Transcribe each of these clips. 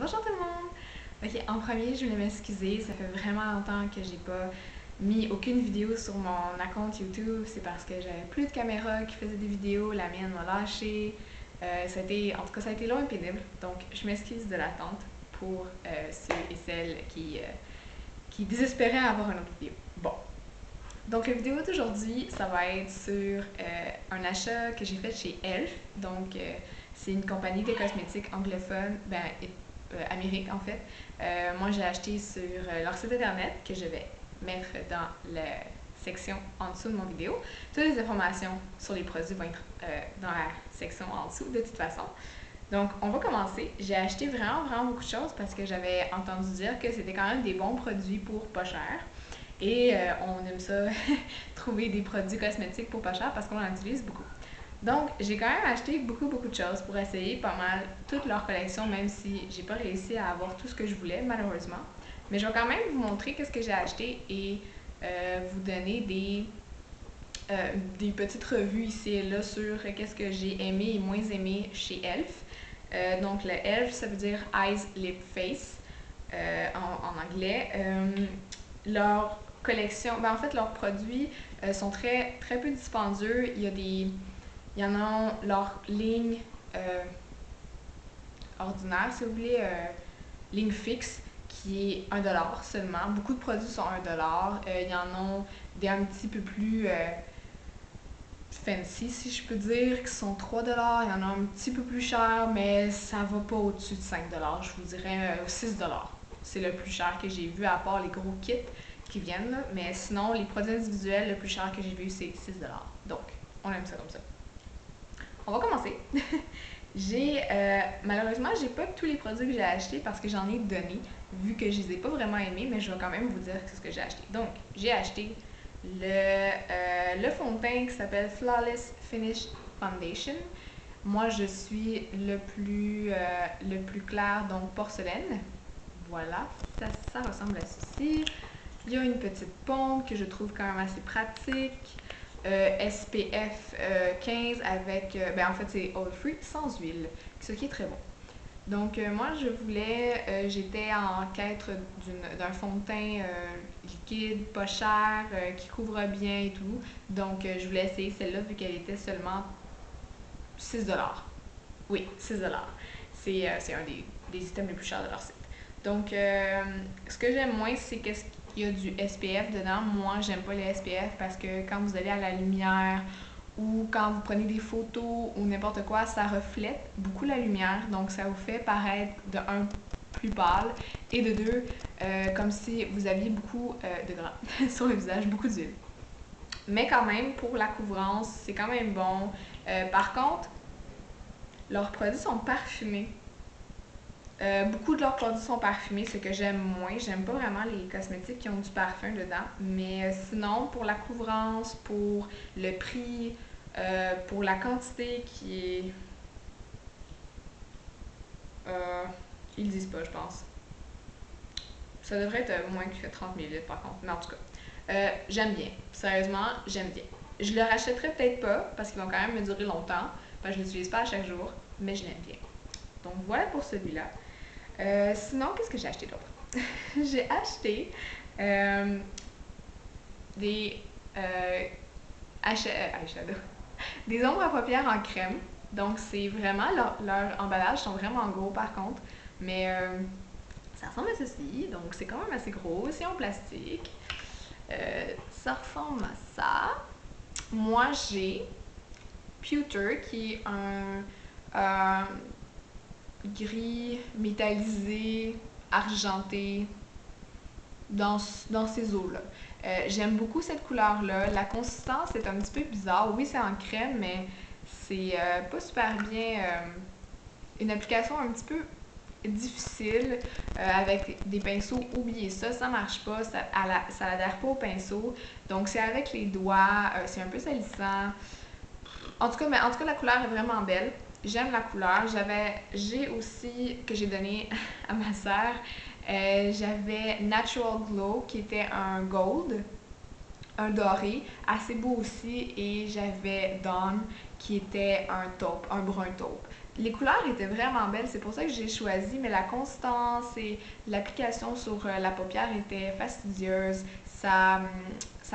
Bonjour tout le monde! Ok, en premier, je voulais m'excuser. Ça fait vraiment longtemps que j'ai pas mis aucune vidéo sur mon compte YouTube. C'est parce que j'avais plus de caméra qui faisait des vidéos. La mienne m'a lâché. En tout cas, ça a été long et pénible. Donc, je m'excuse de l'attente pour ceux et celles qui désespéraient avoir une autre vidéo. Bon. Donc, la vidéo d'aujourd'hui, ça va être sur un achat que j'ai fait chez Elf. Donc, c'est une compagnie de cosmétiques anglophone, Amérique en fait. Moi, j'ai acheté sur leur site internet que je vais mettre dans la section en dessous de mon vidéo. Toutes les informations sur les produits vont être dans la section en dessous de toute façon. Donc, on va commencer. J'ai acheté vraiment beaucoup de choses parce que j'avais entendu dire que c'était quand même des bons produits pour pas cher. Et on aime ça, trouver des produits cosmétiques pour pas cher parce qu'on en utilise beaucoup. Donc, j'ai quand même acheté beaucoup de choses pour essayer pas mal toute leur collection, même si j'ai pas réussi à avoir tout ce que je voulais, malheureusement. Mais je vais quand même vous montrer qu'est-ce que j'ai acheté et vous donner des petites revues ici et là sur qu'est-ce que j'ai aimé et moins aimé chez Elf. Donc, le Elf, ça veut dire Eyes, Lip, Face en anglais. Leur collection, en fait, leurs produits sont très peu dispendieux. Il y en a leur ligne ordinaire, si vous voulez, ligne fixe, qui est 1$ seulement. Beaucoup de produits sont 1$. Il y en a des un petit peu plus fancy, si je peux dire, qui sont 3$. Il y en a un petit peu plus cher, mais ça va pas au-dessus de 5$. Je vous dirais 6$. C'est le plus cher que j'ai vu, à part les gros kits qui viennent. Là. Mais sinon, les produits individuels, le plus cher que j'ai vu, c'est 6$. Donc, on aime ça comme ça. On va commencer. Malheureusement, j'ai pas tous les produits que j'ai achetés parce que j'en ai donné, vu que je les ai pas vraiment aimés, mais je vais quand même vous dire ce que j'ai acheté. Donc, j'ai acheté le fond de teint qui s'appelle Flawless Finish Foundation. Moi, je suis le plus clair, donc porcelaine. Voilà, ça ressemble à ceci. Il y a une petite pompe que je trouve quand même assez pratique. SPF 15 avec, en fait c'est oil free sans huile, ce qui est très bon. Donc moi j'étais en quête d'un fond de teint liquide, pas cher, qui couvre bien et tout. Donc je voulais essayer celle-là vu qu'elle était seulement 6$. Oui, 6$. C'est un des items les plus chers de leur site. Donc ce que j'aime moins c'est qu'est-ce il y a du SPF dedans. Moi, j'aime pas les SPF parce que quand vous allez à la lumière ou quand vous prenez des photos ou n'importe quoi, ça reflète beaucoup la lumière. Donc, ça vous fait paraître de un plus pâle et de deux comme si vous aviez beaucoup de gras sur le visage, beaucoup d'huile. Mais quand même, pour la couvrance, c'est quand même bon. Par contre, leurs produits sont parfumés. Beaucoup de leurs produits sont parfumés, ce que j'aime moins. J'aime pas vraiment les cosmétiques qui ont du parfum dedans. Mais sinon, pour la couvrance, pour le prix, pour la quantité qui est... ils le disent pas, je pense. Ça devrait être moins que 30 ml par contre. Mais en tout cas, j'aime bien. Sérieusement, j'aime bien. Je le rachèterai peut-être pas parce qu'ils vont quand même me durer longtemps. Parce que je l'utilise pas à chaque jour, mais je l'aime bien. Donc voilà pour celui-là. Sinon, qu'est-ce que j'ai acheté d'autre? J'ai acheté des eyeshadow, des ombres à paupières en crème. Donc, c'est vraiment, leur emballage sont vraiment gros par contre, mais ça ressemble à ceci. Donc, c'est quand même assez gros, c'est en plastique. Ça ressemble à ça. Moi, j'ai Pewter qui est un gris métallisé, argenté, dans ces eaux-là. J'aime beaucoup cette couleur-là. La consistance est un petit peu bizarre. Oui, c'est en crème, mais c'est pas super bien. Une application un petit peu difficile avec des pinceaux. Oubliez ça, ça marche pas. Ça adhère pas au pinceau. Donc, c'est avec les doigts. C'est un peu salissant. En tout cas, la couleur est vraiment belle. J'aime la couleur. J'ai aussi, que j'ai donné à ma sœur, j'avais Natural Glow qui était un gold, un doré, assez beau aussi. Et j'avais Dawn qui était un taupe, un brun taupe. Les couleurs étaient vraiment belles, c'est pour ça que j'ai choisi, mais la consistance et l'application sur la paupière était fastidieuse. Ça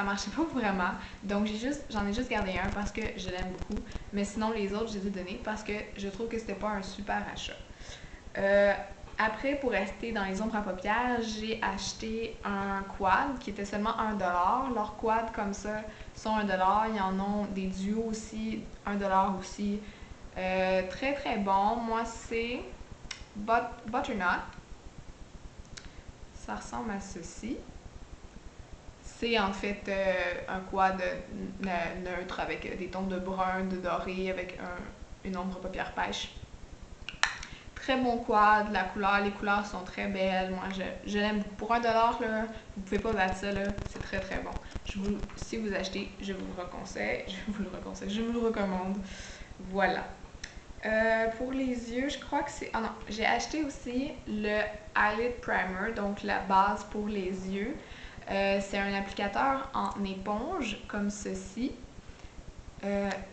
marchait pas vraiment. Donc j'en ai juste gardé un parce que je l'aime beaucoup. Mais sinon, les autres, je les ai donnés parce que je trouve que c'était pas un super achat. Euh, Après, pour rester dans les ombres à paupières, j'ai acheté un quad qui était seulement 1$. Leurs quads comme ça sont 1$. Il y en a des duos aussi, 1$ aussi. Très très bon. Moi, c'est Butternut. Ça ressemble à ceci. C'est en fait un quad neutre avec des tons de brun, de doré, avec une ombre paupière pêche. Très bon quad, les couleurs sont très belles. Moi, je l'aime beaucoup. Pour 1$, là, vous pouvez pas battre ça, là. C'est très très bon. Si vous achetez, je vous le reconseille. Je vous le recommande. Voilà. Pour les yeux, je crois que c'est... Ah non, j'ai acheté aussi le Eyelid Primer, donc la base pour les yeux. C'est un applicateur en éponge, comme ceci.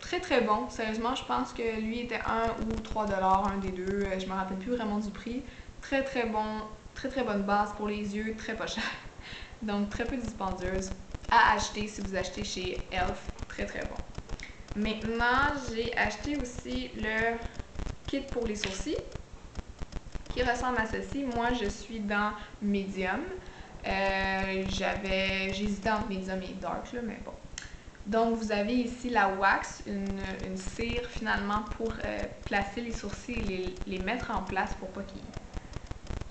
Très très bon. Sérieusement, je pense que lui était 1 ou 3$, un des deux. Je me rappelle plus vraiment du prix. Très très bon, très très bonne base pour les yeux, très pas cher. Donc très peu dispendieuse à acheter si vous achetez chez Elf. Très très bon. Maintenant, j'ai acheté aussi le kit pour les sourcils qui ressemble à ceci. Moi, je suis dans Medium. J'hésitais entre Medium et Dark, là, mais bon. Donc, vous avez ici la wax, une cire finalement pour placer les sourcils et les mettre en place pour pas qu'ils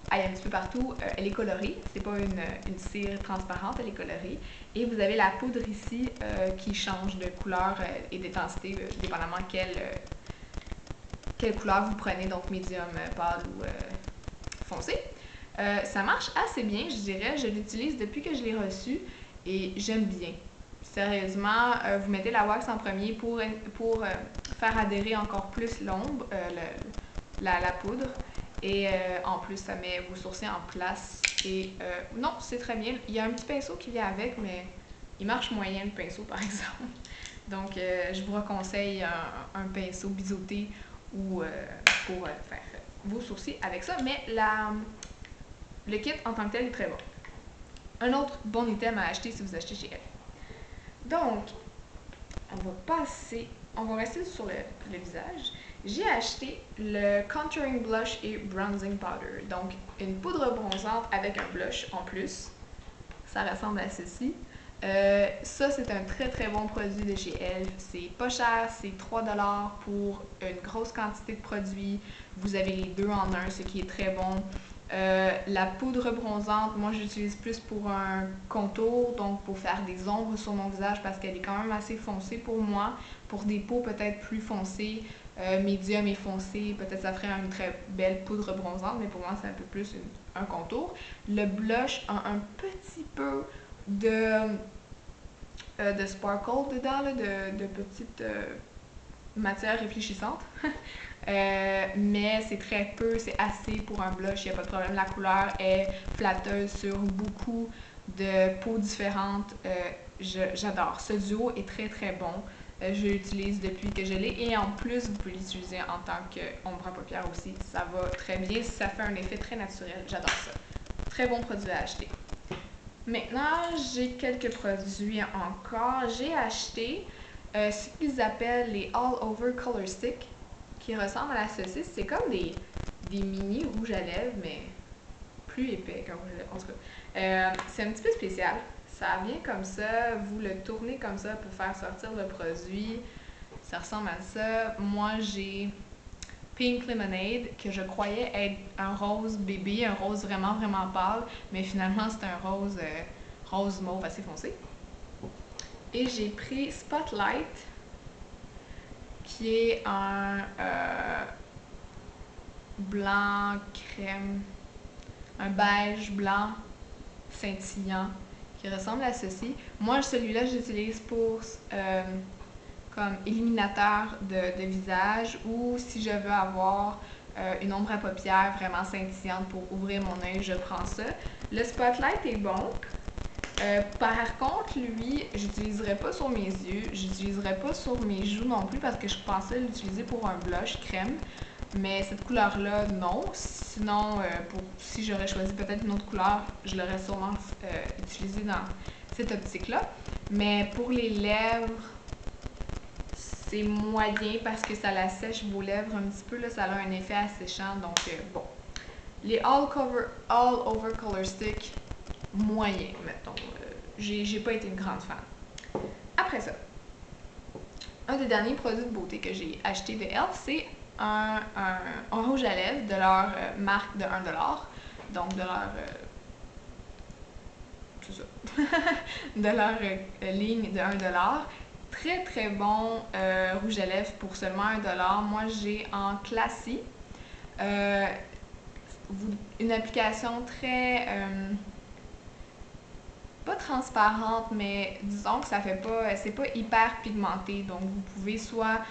aillent un petit peu partout. Elle est colorée, c'est pas une cire transparente, elle est colorée. Et vous avez la poudre ici qui change de couleur et d'intensité, dépendamment quelle couleur vous prenez, donc médium, pâle ou foncé. Ça marche assez bien, je dirais. Je l'utilise depuis que je l'ai reçu et j'aime bien. Sérieusement, vous mettez la wax en premier pour faire adhérer encore plus l'ombre, la poudre. Et en plus, ça met vos sourcils en place. Et non, c'est très bien. Il y a un petit pinceau qui vient avec, mais il marche moyen le pinceau, par exemple. Donc, je vous conseille un pinceau biseauté ou pour faire vos sourcils avec ça. Mais le kit en tant que tel est très bon. Un autre bon item à acheter si vous achetez chez elle. Donc, on va rester sur le visage. J'ai acheté le Contouring Blush et Bronzing Powder. Donc, une poudre bronzante avec un blush en plus. Ça ressemble à ceci. Ça, c'est un très très bon produit de chez elle. C'est pas cher, c'est 3$ pour une grosse quantité de produits. Vous avez les deux en un, ce qui est très bon. La poudre bronzante, moi j'utilise plus pour un contour, donc pour faire des ombres sur mon visage parce qu'elle est quand même assez foncée pour moi. Pour des peaux peut-être plus foncées, médium et foncé, peut-être ça ferait une très belle poudre bronzante, mais pour moi c'est un peu plus un contour. Le blush a un petit peu de sparkle dedans, là, de petites matières réfléchissantes. Mais c'est très peu, c'est assez pour un blush, il n'y a pas de problème. La couleur est flatteuse sur beaucoup de peaux différentes. J'adore. Ce duo est très très bon. Je l'utilise depuis que je l'ai et en plus, vous pouvez l'utiliser en tant qu'ombre à paupières aussi. Ça va très bien, ça fait un effet très naturel. J'adore ça. Très bon produit à acheter. Maintenant, j'ai quelques produits encore. J'ai acheté ce qu'ils appellent les All Over Color Stick qui ressemblent à la saucisse. C'est comme des mini rouges à lèvres, mais plus épais qu'un rouge à lèvres. En tout cas, c'est un petit peu spécial. Ça vient comme ça, vous le tournez comme ça pour faire sortir le produit. Ça ressemble à ça. Moi, j'ai Pink Lemonade, que je croyais être un rose bébé, un rose vraiment, vraiment pâle, mais finalement, c'est un rose mauve assez foncé. Et j'ai pris Spotlight, qui est un blanc crème, un beige blanc scintillant, qui ressemble à ceci. Moi, celui-là, j'utilise pour comme éliminateur de visage ou si je veux avoir une ombre à paupières vraiment scintillante pour ouvrir mon œil, je prends ça. Le Spotlight est bon. Par contre, lui, j'utiliserai pas sur mes yeux, j'utiliserai pas sur mes joues non plus parce que je pensais l'utiliser pour un blush crème. Mais cette couleur-là, non. Sinon, si j'aurais choisi peut-être une autre couleur, je l'aurais sûrement utilisé dans cette optique-là. Mais pour les lèvres, c'est moyen parce que ça l'assèche vos lèvres un petit peu. Là, ça a un effet asséchant. Donc, bon. Les All Over Color Stick, moyen, mettons. J'ai pas été une grande fan. Après ça, un des derniers produits de beauté que j'ai acheté de e.l.f., c'est un rouge à lèvres de leur marque de 1$. Donc, de leur... c'est ça. de leur ligne de 1$. Très, très bon rouge à lèvres pour seulement 1$. Moi, j'ai en Classy. Une application très... pas transparente, mais disons que ça fait pas, c'est pas hyper pigmenté. Donc, vous pouvez soit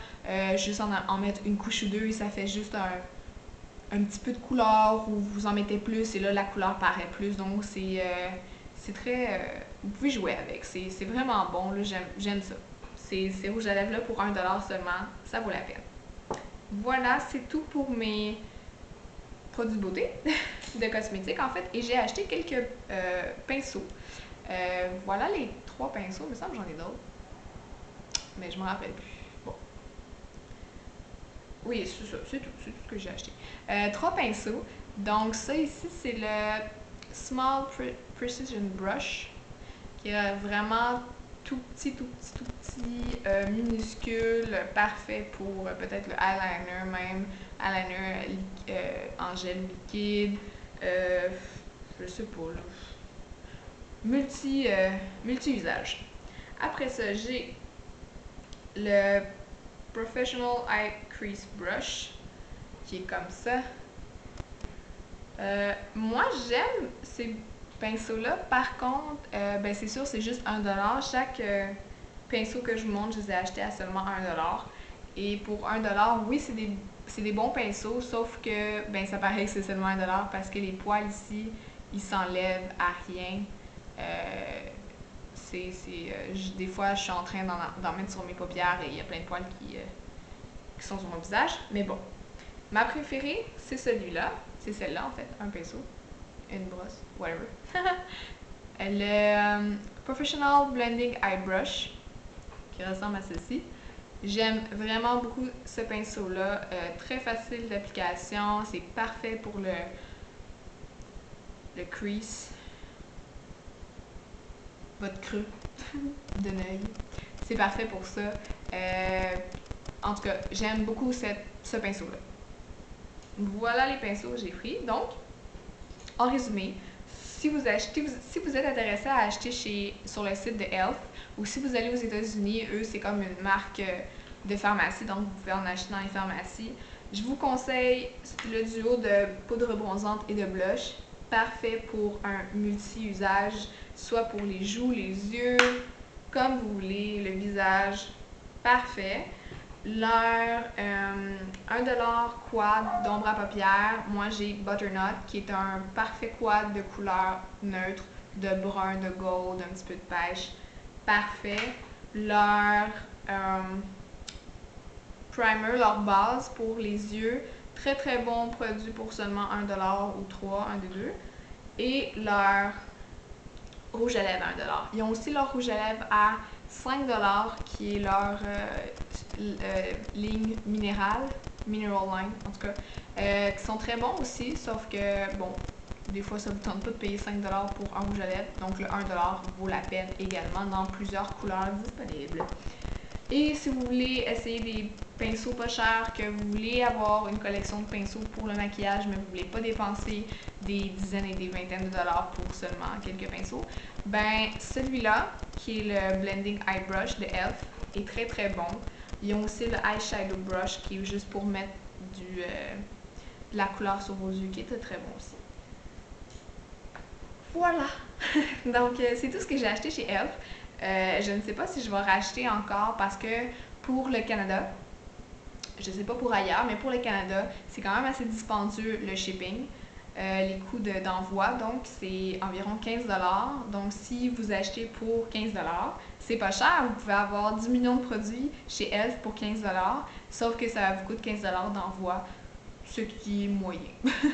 juste en mettre une couche ou deux et ça fait juste un petit peu de couleur, ou vous en mettez plus et là, la couleur paraît plus. Donc, c'est très... vous pouvez jouer avec. C'est vraiment bon. J'aime ça. Ces rouges à lèvres-là pour 1$ seulement, ça vaut la peine. Voilà, c'est tout pour mes produits de beauté, de cosmétiques en fait. Et j'ai acheté quelques pinceaux. Voilà les 3 pinceaux, il me semble que j'en ai d'autres. Mais je me rappelle plus. Bon. Oui, c'est ça, c'est tout ce que j'ai acheté. 3 pinceaux. Donc ça ici, c'est le Small Precision Brush, qui est vraiment tout petit, minuscule, parfait pour peut-être le eyeliner même, eyeliner en gel liquide, je sais pas, là. Multi-usage. Après ça, j'ai le Professional Eye Crease Brush, qui est comme ça. Moi, j'aime ces pinceaux-là. Par contre, ben c'est sûr, c'est juste 1$. Chaque pinceau que je vous montre, je les ai achetés à seulement 1$. Et pour 1$, oui, c'est des bons pinceaux, sauf que ben ça paraît que c'est seulement 1$ parce que les poils ici, ils s'enlèvent à rien. Des fois, je suis en train d'en mettre sur mes paupières et il y a plein de poils qui sont sur mon visage. Mais bon, ma préférée, c'est celui-là. C'est celle-là, en fait, un pinceau, une brosse, whatever. Le Professional Blending Eye Brush, qui ressemble à ceci. J'aime vraiment beaucoup ce pinceau-là. Très facile d'application. C'est parfait pour le crease. Votre creux de l'œil. C'est parfait pour ça. En tout cas, j'aime beaucoup ce pinceau-là. Voilà les pinceaux que j'ai pris. Donc, en résumé, si vous êtes intéressé à acheter sur le site de e.l.f. ou si vous allez aux États-Unis, eux, c'est comme une marque de pharmacie, donc vous pouvez en acheter dans les pharmacies. Je vous conseille le duo de poudre bronzante et de blush. Parfait pour un multi-usage, soit pour les joues, les yeux, comme vous voulez, le visage. Parfait. Leur 1$ quad d'ombre à paupières, moi j'ai Butternut qui est un parfait quad de couleur neutre, de brun, de gold, un petit peu de pêche. Parfait. Leur primer, leur base pour les yeux, très très bon produit pour seulement 1$ ou 3, un des deux. Et leur rouge à lèvres à 1$. Ils ont aussi leur rouge à lèvres à 5$ qui est leur ligne minérale, mineral line en tout cas, qui sont très bons aussi, sauf que bon, des fois ça ne vous tente pas de payer 5$ pour un rouge à lèvres, donc le 1$ vaut la peine également dans plusieurs couleurs disponibles. Et si vous voulez essayer des pinceaux pas chers, que vous voulez avoir une collection de pinceaux pour le maquillage, mais vous ne voulez pas dépenser des dizaines et des vingtaines de dollars pour seulement quelques pinceaux, ben celui-là, qui est le Blending Eye Brush de e.l.f., est très très bon. Ils ont aussi le Eyeshadow Brush qui est juste pour mettre de la couleur sur vos yeux, qui est très très bon aussi. Voilà! Donc, c'est tout ce que j'ai acheté chez e.l.f. Je ne sais pas si je vais racheter encore parce que pour le Canada, je ne sais pas pour ailleurs, mais pour le Canada, c'est quand même assez dispendieux le shipping. les coûts d'envoi, donc c'est environ 15 $. Donc si vous achetez pour 15 $, c'est pas cher, vous pouvez avoir 10 millions de produits chez Elf pour 15 $, sauf que ça vous coûte 15 $ d'envoi, ce qui est moyen.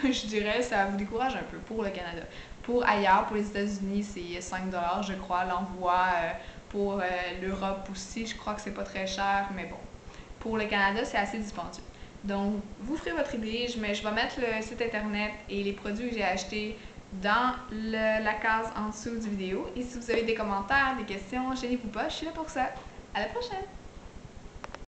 Je dirais, ça vous décourage un peu pour le Canada. Pour ailleurs, pour les États-Unis, c'est 5 $, je crois, l'envoi. Pour l'Europe aussi, je crois que c'est pas très cher, mais bon. Pour le Canada, c'est assez dispendieux. Donc, vous ferez votre idée. Je vais mettre le site internet et les produits que j'ai achetés dans la case en dessous du vidéo. Et si vous avez des commentaires, des questions, gênez-vous pas, je suis là pour ça. À la prochaine!